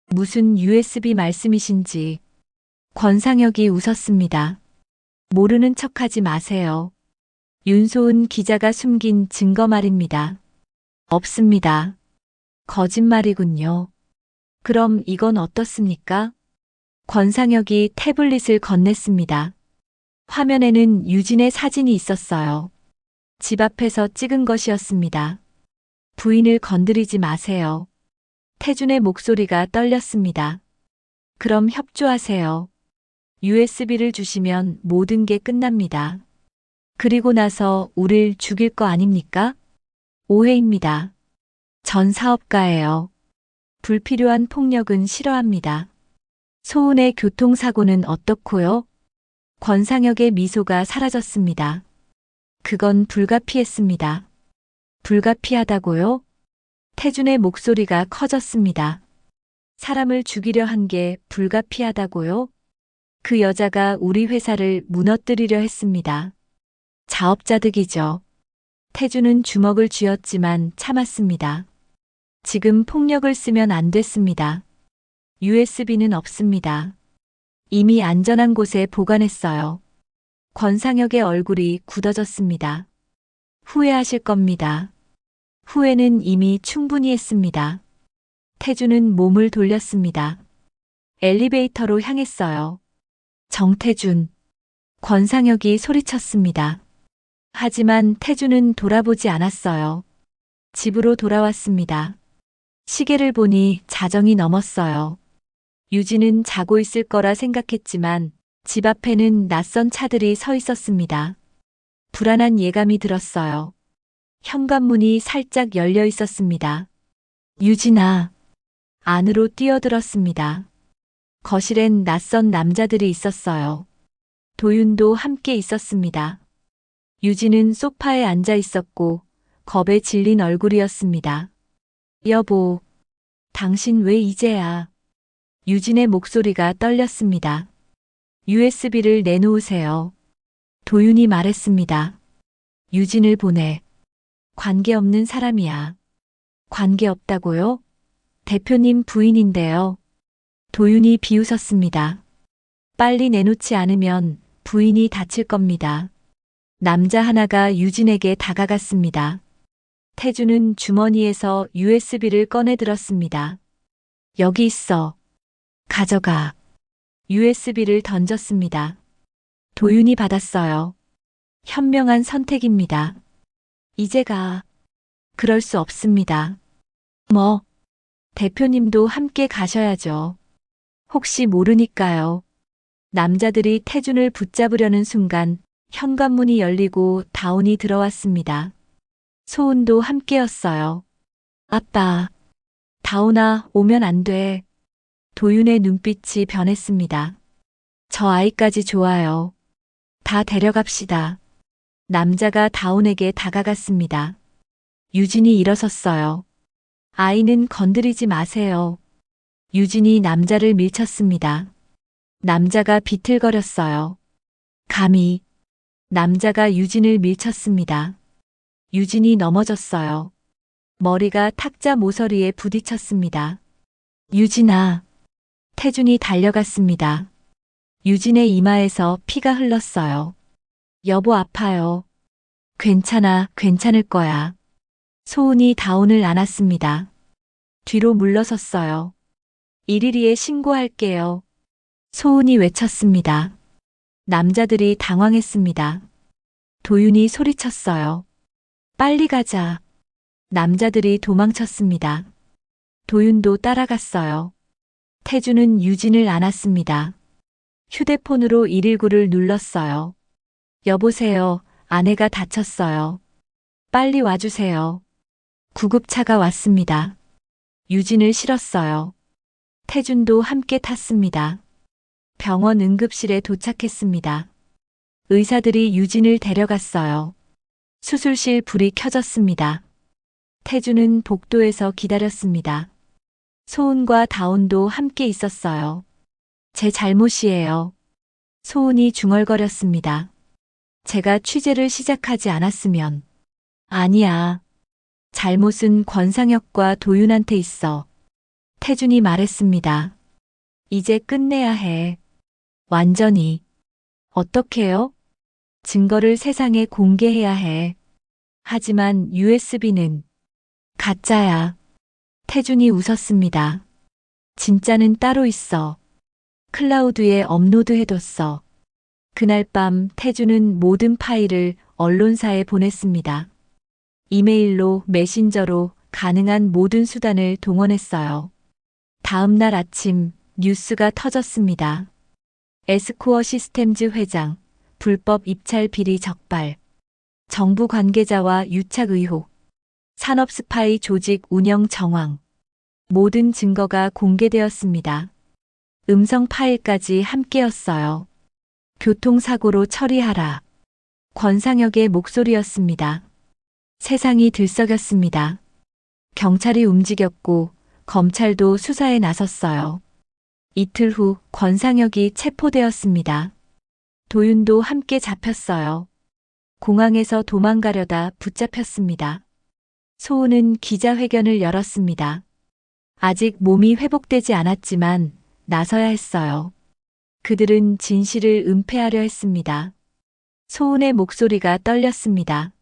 무슨 USB 말씀이신지. 권상혁이 웃었습니다. 모르는 척하지 마세요. 윤소은 기자가 숨긴 증거 말입니다. 없습니다. 거짓말이군요. 그럼 이건 어떻습니까? 권상혁이 태블릿을 건넸습니다. 화면에는 유진의 사진이 있었어요. 집 앞에서 찍은 것이었습니다. 부인을 건드리지 마세요. 태준의 목소리가 떨렸습니다. 그럼 협조하세요. USB를 주시면 모든 게 끝납니다. 그리고 나서 우릴 죽일 거 아닙니까? 오해입니다. 전 사업가예요. 불필요한 폭력은 싫어합니다. 소은의 교통사고는 어떻고요? 권상혁의 미소가 사라졌습니다. 그건 불가피했습니다. 불가피하다고요? 태준의 목소리가 커졌습니다. 사람을 죽이려 한 게 불가피하다고요? 그 여자가 우리 회사를 무너뜨리려 했습니다. 자업자득이죠. 태준은 주먹을 쥐었지만 참았습니다. 지금 폭력을 쓰면 안 됐습니다. USB는 없습니다. 이미 안전한 곳에 보관했어요. 권상혁의 얼굴이 굳어졌습니다. 후회하실 겁니다. 후회는 이미 충분히 했습니다. 태준은 몸을 돌렸습니다. 엘리베이터로 향했어요. 정태준. 권상혁이 소리쳤습니다. 하지만 태준은 돌아보지 않았어요. 집으로 돌아왔습니다. 시계를 보니 자정이 넘었어요. 유진은 자고 있을 거라 생각했지만 집 앞에는 낯선 차들이 서 있었습니다. 불안한 예감이 들었어요. 현관문이 살짝 열려 있었습니다. 유진아. 안으로 뛰어들었습니다. 거실엔 낯선 남자들이 있었어요. 도윤도 함께 있었습니다. 유진은 소파에 앉아 있었고 겁에 질린 얼굴이었습니다. 여보, 당신 왜 이제야? 유진의 목소리가 떨렸습니다. USB를 내놓으세요. 도윤이 말했습니다. 유진을 보내. 관계없는 사람이야. 관계없다고요? 대표님 부인인데요. 도윤이 비웃었습니다. 빨리 내놓지 않으면 부인이 다칠 겁니다. 남자 하나가 유진에게 다가갔습니다. 태준은 주머니에서 USB를 꺼내 들었습니다. 여기 있어. 가져가. USB를 던졌습니다. 도윤이 받았어요. 현명한 선택입니다. 이제 가. 그럴 수 없습니다. 뭐? 대표님도 함께 가셔야죠. 혹시 모르니까요. 남자들이 태준을 붙잡으려는 순간 현관문이 열리고 다운이 들어왔습니다. 소은도 함께였어요. 아빠. 다운아, 오면 안 돼. 도윤의 눈빛이 변했습니다. 저 아이까지 좋아요. 다 데려갑시다. 남자가 다운에게 다가갔습니다. 유진이 일어섰어요. 아이는 건드리지 마세요. 유진이 남자를 밀쳤습니다. 남자가 비틀거렸어요. 감히. 남자가 유진을 밀쳤습니다. 유진이 넘어졌어요. 머리가 탁자 모서리에 부딪혔습니다. 유진아. 태준이 달려갔습니다. 유진의 이마에서 피가 흘렀어요. 여보 아파요. 괜찮아, 괜찮을 거야. 소은이 다운을 안았습니다. 뒤로 물러섰어요. 112에 신고할게요. 소은이 외쳤습니다. 남자들이 당황했습니다. 도윤이 소리쳤어요. 빨리 가자. 남자들이 도망쳤습니다. 도윤도 따라갔어요. 태준은 유진을 안았습니다. 휴대폰으로 119를 눌렀어요. 여보세요. 아내가 다쳤어요. 빨리 와주세요. 구급차가 왔습니다. 유진을 실었어요. 태준도 함께 탔습니다. 병원 응급실에 도착했습니다. 의사들이 유진을 데려갔어요. 수술실 불이 켜졌습니다. 태준은 복도에서 기다렸습니다. 소은과 다운도 함께 있었어요. 제 잘못이에요. 소은이 중얼거렸습니다. 제가 취재를 시작하지 않았으면. 아니야. 잘못은 권상혁과 도윤한테 있어. 태준이 말했습니다. 이제 끝내야 해. 완전히. 어떻게요? 증거를 세상에 공개해야 해. 하지만 USB는 가짜야. 태준이 웃었습니다. 진짜는 따로 있어. 클라우드에 업로드해뒀어. 그날 밤 태준은 모든 파일을 언론사에 보냈습니다. 이메일로, 메신저로 가능한 모든 수단을 동원했어요. 다음 날 아침 뉴스가 터졌습니다. 에스코어 시스템즈 회장, 불법 입찰 비리 적발, 정부 관계자와 유착 의혹, 산업 스파이 조직 운영 정황, 모든 증거가 공개되었습니다. 음성 파일까지 함께였어요. 교통사고로 처리하라. 권상혁의 목소리였습니다. 세상이 들썩였습니다. 경찰이 움직였고 검찰도 수사에 나섰어요. 이틀 후 권상혁이 체포되었습니다. 도윤도 함께 잡혔어요. 공항에서 도망가려다 붙잡혔습니다. 소은은 기자회견을 열었습니다. 아직 몸이 회복되지 않았지만 나서야 했어요. 그들은 진실을 은폐하려 했습니다. 소은의 목소리가 떨렸습니다.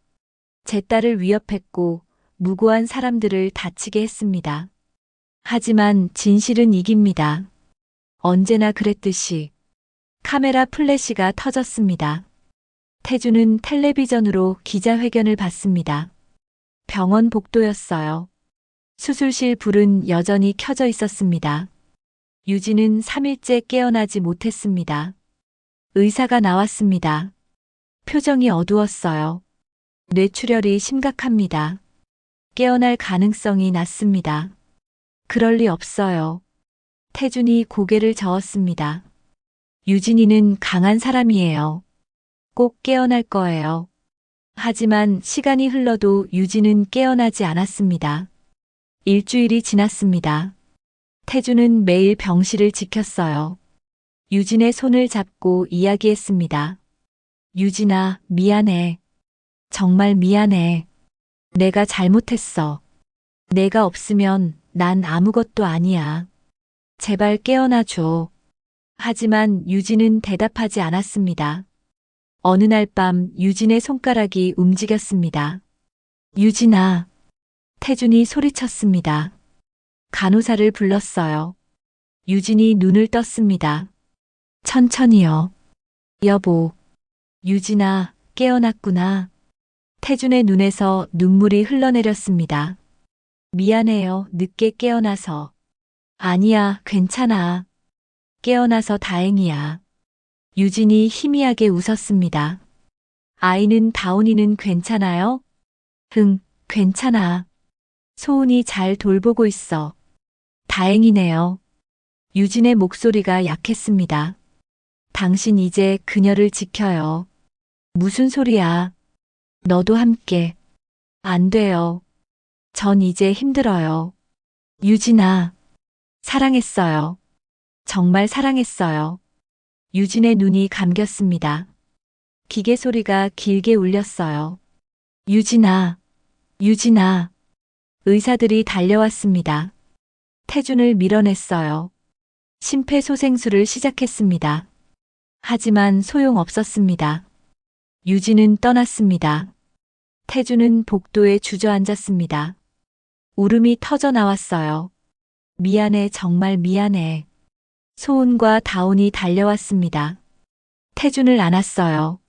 제 딸을 위협했고 무고한 사람들을 다치게 했습니다. 하지만 진실은 이깁니다. 언제나 그랬듯이. 카메라 플래시가 터졌습니다. 태준은 텔레비전으로 기자회견을 받습니다. 병원 복도였어요. 수술실 불은 여전히 켜져 있었습니다. 유진은 3일째 깨어나지 못했습니다. 의사가 나왔습니다. 표정이 어두웠어요. 뇌출혈이 심각합니다. 깨어날 가능성이 낮습니다. 그럴 리 없어요. 태준이 고개를 저었습니다. 유진이는 강한 사람이에요. 꼭 깨어날 거예요. 하지만 시간이 흘러도 유진은 깨어나지 않았습니다. 일주일이 지났습니다. 태준은 매일 병실을 지켰어요. 유진의 손을 잡고 이야기했습니다. 유진아, 미안해. 정말 미안해. 내가 잘못했어. 내가 없으면 난 아무것도 아니야. 제발 깨어나줘. 하지만 유진은 대답하지 않았습니다. 어느 날 밤 유진의 손가락이 움직였습니다. 유진아. 태준이 소리쳤습니다. 간호사를 불렀어요. 유진이 눈을 떴습니다. 천천히요. 여보. 유진아, 깨어났구나. 태준의 눈에서 눈물이 흘러내렸습니다. 미안해요, 늦게 깨어나서. 아니야, 괜찮아. 깨어나서 다행이야. 유진이 희미하게 웃었습니다. 아이는 다운이는 괜찮아요? 응, 괜찮아. 소은이 잘 돌보고 있어. 다행이네요. 유진의 목소리가 약했습니다. 당신 이제 그녀를 지켜요. 무슨 소리야. 너도 함께. 안 돼요. 전 이제 힘들어요. 유진아. 사랑했어요. 정말 사랑했어요. 유진의 눈이 감겼습니다. 기계 소리가 길게 울렸어요. 유진아. 유진아. 의사들이 달려왔습니다. 태준을 밀어냈어요. 심폐소생술을 시작했습니다. 하지만 소용없었습니다. 유진은 떠났습니다. 태준은 복도에 주저앉았습니다. 울음이 터져 나왔어요. 미안해, 정말 미안해. 소은과 다운이 달려왔습니다. 태준을 안았어요.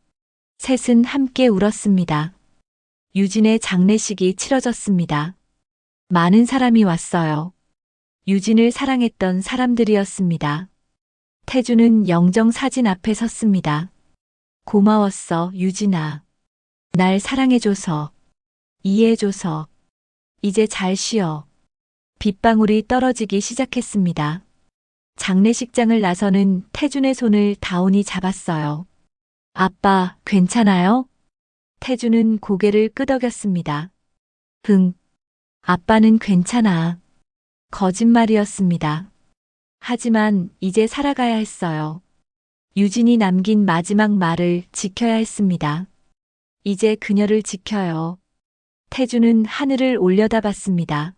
셋은 함께 울었습니다. 유진의 장례식이 치러졌습니다. 많은 사람이 왔어요. 유진을 사랑했던 사람들이었습니다. 태준은 영정 사진 앞에 섰습니다. 고마웠어, 유진아. 날 사랑해줘서, 이해해줘서. 이제 잘 쉬어. 빗방울이 떨어지기 시작했습니다. 장례식장을 나서는 태준의 손을 다운이 잡았어요. 아빠, 괜찮아요? 태준은 고개를 끄덕였습니다. 응. 아빠는 괜찮아. 거짓말이었습니다. 하지만 이제 살아가야 했어요. 유진이 남긴 마지막 말을 지켜야 했습니다. 이제 그녀를 지켜요. 태준은 하늘을 올려다봤습니다.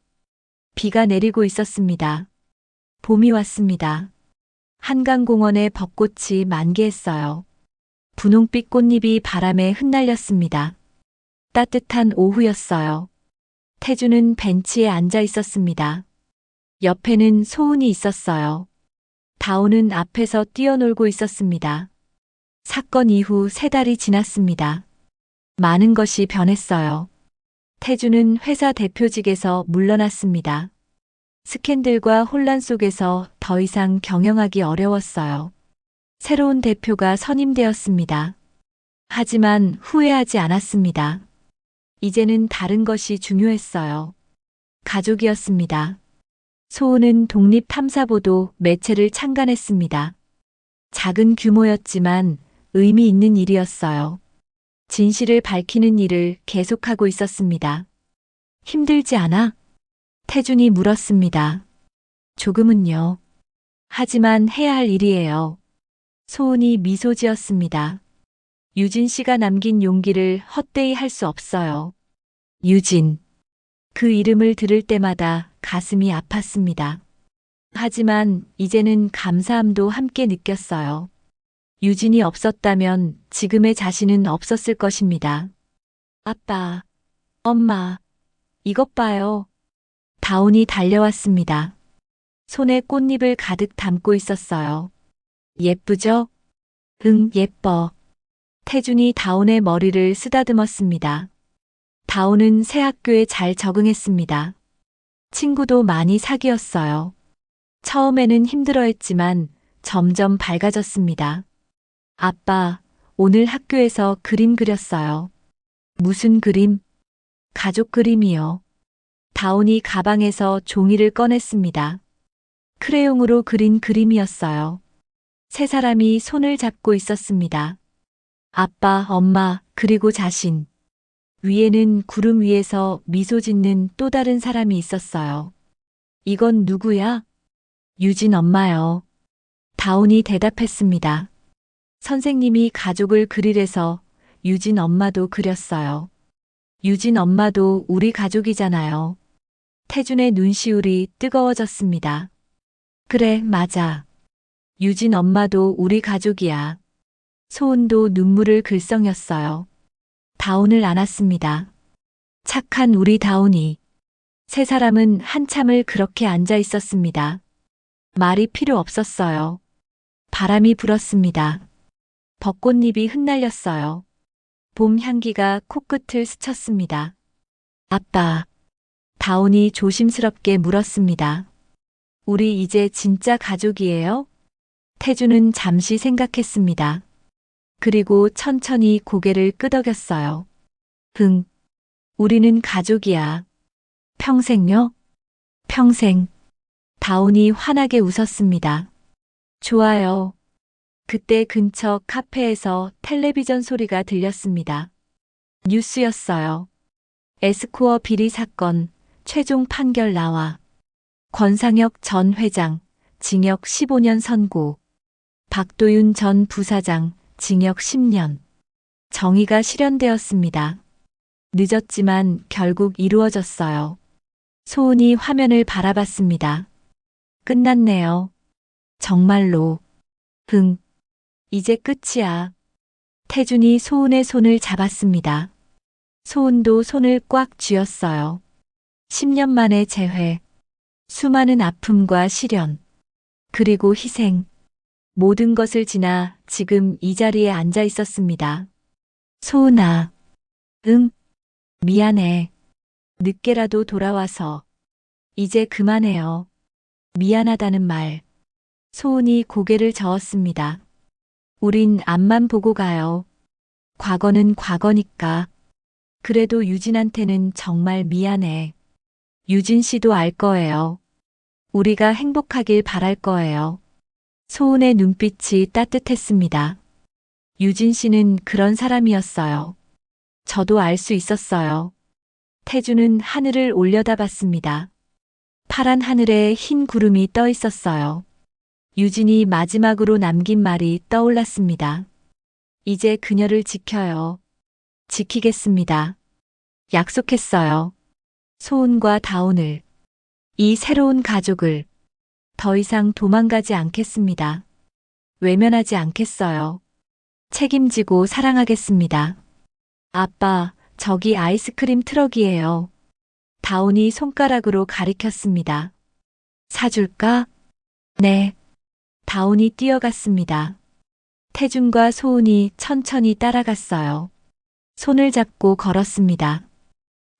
비가 내리고 있었습니다. 봄이 왔습니다. 한강공원의 벚꽃이 만개했어요. 분홍빛 꽃잎이 바람에 흩날렸습니다. 따뜻한 오후였어요. 태준은 벤치에 앉아 있었습니다. 옆에는 소은이 있었어요. 다운은 앞에서 뛰어놀고 있었습니다. 사건 이후 3달이 지났습니다. 많은 것이 변했어요. 태준은 회사 대표직에서 물러났습니다. 스캔들과 혼란 속에서 더 이상 경영하기 어려웠어요. 새로운 대표가 선임되었습니다. 하지만 후회하지 않았습니다. 이제는 다른 것이 중요했어요. 가족이었습니다. 소은은 독립탐사보도 매체를 창간했습니다. 작은 규모였지만 의미 있는 일이었어요. 진실을 밝히는 일을 계속하고 있었습니다. 힘들지 않아? 태준이 물었습니다. 조금은요. 하지만 해야 할 일이에요. 소은이 미소 지었습니다. 유진 씨가 남긴 용기를 헛되이 할 수 없어요. 유진. 그 이름을 들을 때마다 가슴이 아팠습니다. 하지만 이제는 감사함도 함께 느꼈어요. 유진이 없었다면 지금의 자신은 없었을 것입니다. 아빠, 엄마, 이것 봐요. 다운이 달려왔습니다. 손에 꽃잎을 가득 담고 있었어요. 예쁘죠? 응, 예뻐. 태준이 다운의 머리를 쓰다듬었습니다. 다운은 새 학교에 잘 적응했습니다. 친구도 많이 사귀었어요. 처음에는 힘들어했지만 점점 밝아졌습니다. 아빠, 오늘 학교에서 그림 그렸어요. 무슨 그림? 가족 그림이요. 다운이 가방에서 종이를 꺼냈습니다. 크레용으로 그린 그림이었어요. 세 사람이 손을 잡고 있었습니다. 아빠, 엄마, 그리고 자신. 위에는 구름 위에서 미소 짓는 또 다른 사람이 있었어요. 이건 누구야? 유진 엄마요. 다운이 대답했습니다. 선생님이 가족을 그리래서 유진 엄마도 그렸어요. 유진 엄마도 우리 가족이잖아요. 태준의 눈시울이 뜨거워졌습니다. 그래, 맞아. 유진 엄마도 우리 가족이야. 소은도 눈물을 글썽였어요. 다운을 안았습니다. 착한 우리 다운이. 세 사람은 한참을 그렇게 앉아 있었습니다. 말이 필요 없었어요. 바람이 불었습니다. 벚꽃잎이 흩날렸어요. 봄 향기가 코끝을 스쳤습니다. 아빠. 다운이 조심스럽게 물었습니다. 우리 이제 진짜 가족이에요? 태준은 잠시 생각했습니다. 그리고 천천히 고개를 끄덕였어요. 응. 우리는 가족이야. 평생요? 평생. 다운이 환하게 웃었습니다. 좋아요. 그때 근처 카페에서 텔레비전 소리가 들렸습니다. 뉴스였어요. 에스코어 비리 사건, 최종 판결 나와. 권상혁 전 회장, 징역 15년 선고. 박도윤 전 부사장, 징역 10년. 정의가 실현되었습니다. 늦었지만 결국 이루어졌어요. 소은이 화면을 바라봤습니다. 끝났네요. 정말로. 응. 이제 끝이야. 태준이 소은의 손을 잡았습니다. 소은도 손을 꽉 쥐었어요. 10년 만에 재회. 수많은 아픔과 시련. 그리고 희생. 모든 것을 지나 지금 이 자리에 앉아 있었습니다. 소은아. 응. 미안해. 늦게라도 돌아와서. 이제 그만해요. 미안하다는 말. 소은이 고개를 저었습니다. 우린 앞만 보고 가요. 과거는 과거니까. 그래도 유진한테는 정말 미안해. 유진 씨도 알 거예요. 우리가 행복하길 바랄 거예요. 소은의 눈빛이 따뜻했습니다. 유진 씨는 그런 사람이었어요. 저도 알 수 있었어요. 태주는 하늘을 올려다봤습니다. 파란 하늘에 흰 구름이 떠 있었어요. 유진이 마지막으로 남긴 말이 떠올랐습니다. 이제 그녀를 지켜요. 지키겠습니다. 약속했어요. 소은과 다온을, 이 새로운 가족을 더 이상 도망가지 않겠습니다. 외면하지 않겠어요. 책임지고 사랑하겠습니다. 아빠, 저기 아이스크림 트럭이에요. 다온이 손가락으로 가리켰습니다. 사줄까? 네. 다온이 뛰어갔습니다. 태준과 소은이 천천히 따라갔어요. 손을 잡고 걸었습니다.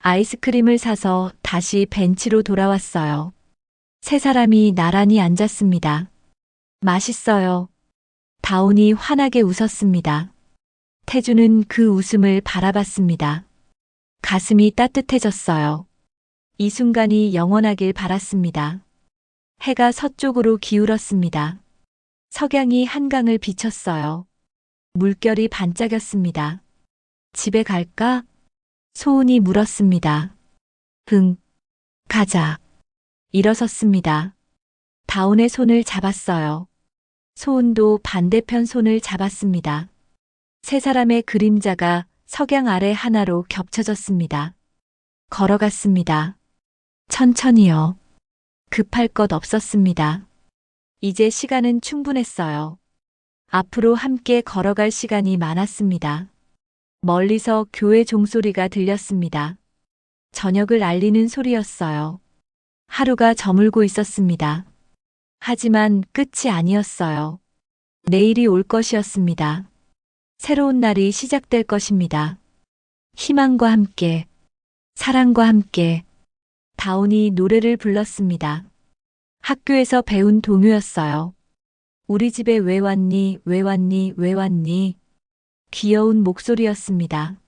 아이스크림을 사서 다시 벤치로 돌아왔어요. 세 사람이 나란히 앉았습니다. 맛있어요. 다온이 환하게 웃었습니다. 태주는 그 웃음을 바라봤습니다. 가슴이 따뜻해졌어요. 이 순간이 영원하길 바랐습니다. 해가 서쪽으로 기울었습니다. 석양이 한강을 비쳤어요. 물결이 반짝였습니다. 집에 갈까? 소은이 물었습니다. 응, 가자. 일어섰습니다. 다온의 손을 잡았어요. 소은도 반대편 손을 잡았습니다. 세 사람의 그림자가 석양 아래 하나로 겹쳐졌습니다. 걸어갔습니다. 천천히요. 급할 것 없었습니다. 이제 시간은 충분했어요. 앞으로 함께 걸어갈 시간이 많았습니다. 멀리서 교회 종소리가 들렸습니다. 저녁을 알리는 소리였어요. 하루가 저물고 있었습니다. 하지만 끝이 아니었어요. 내일이 올 것이었습니다. 새로운 날이 시작될 것입니다. 희망과 함께, 사랑과 함께. 다온이 노래를 불렀습니다. 학교에서 배운 동요였어요. 우리 집에 왜 왔니, 왜 왔니, 왜 왔니? 귀여운 목소리였습니다.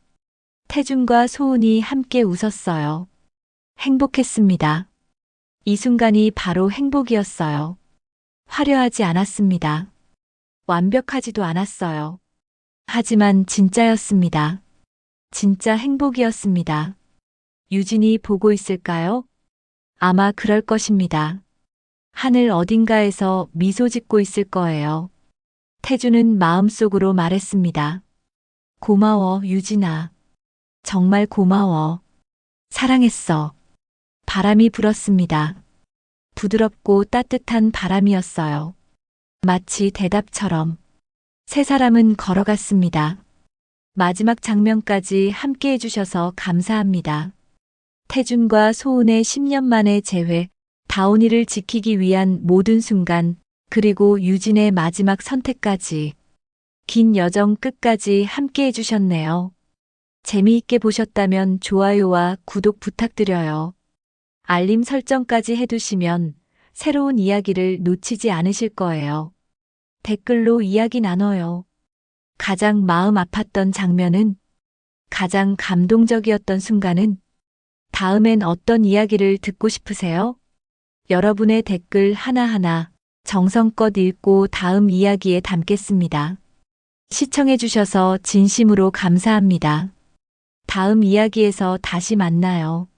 태준과 소은이 함께 웃었어요. 행복했습니다. 이 순간이 바로 행복이었어요. 화려하지 않았습니다. 완벽하지도 않았어요. 하지만 진짜였습니다. 진짜 행복이었습니다. 유진이 보고 있을까요? 아마 그럴 것입니다. 하늘 어딘가에서 미소 짓고 있을 거예요. 태주는 마음속으로 말했습니다. 고마워, 유진아. 정말 고마워. 사랑했어. 바람이 불었습니다. 부드럽고 따뜻한 바람이었어요. 마치 대답처럼. 세 사람은 걸어갔습니다. 마지막 장면까지 함께 해주셔서 감사합니다. 태준과 소은의 10년 만의 재회, 다온이를 지키기 위한 모든 순간, 그리고 유진의 마지막 선택까지. 긴 여정 끝까지 함께 해주셨네요. 재미있게 보셨다면 좋아요와 구독 부탁드려요. 알림 설정까지 해두시면 새로운 이야기를 놓치지 않으실 거예요. 댓글로 이야기 나눠요. 가장 마음 아팠던 장면은? 가장 감동적이었던 순간은? 다음엔 어떤 이야기를 듣고 싶으세요? 여러분의 댓글 하나하나 정성껏 읽고 다음 이야기에 담겠습니다. 시청해주셔서 진심으로 감사합니다. 다음 이야기에서 다시 만나요.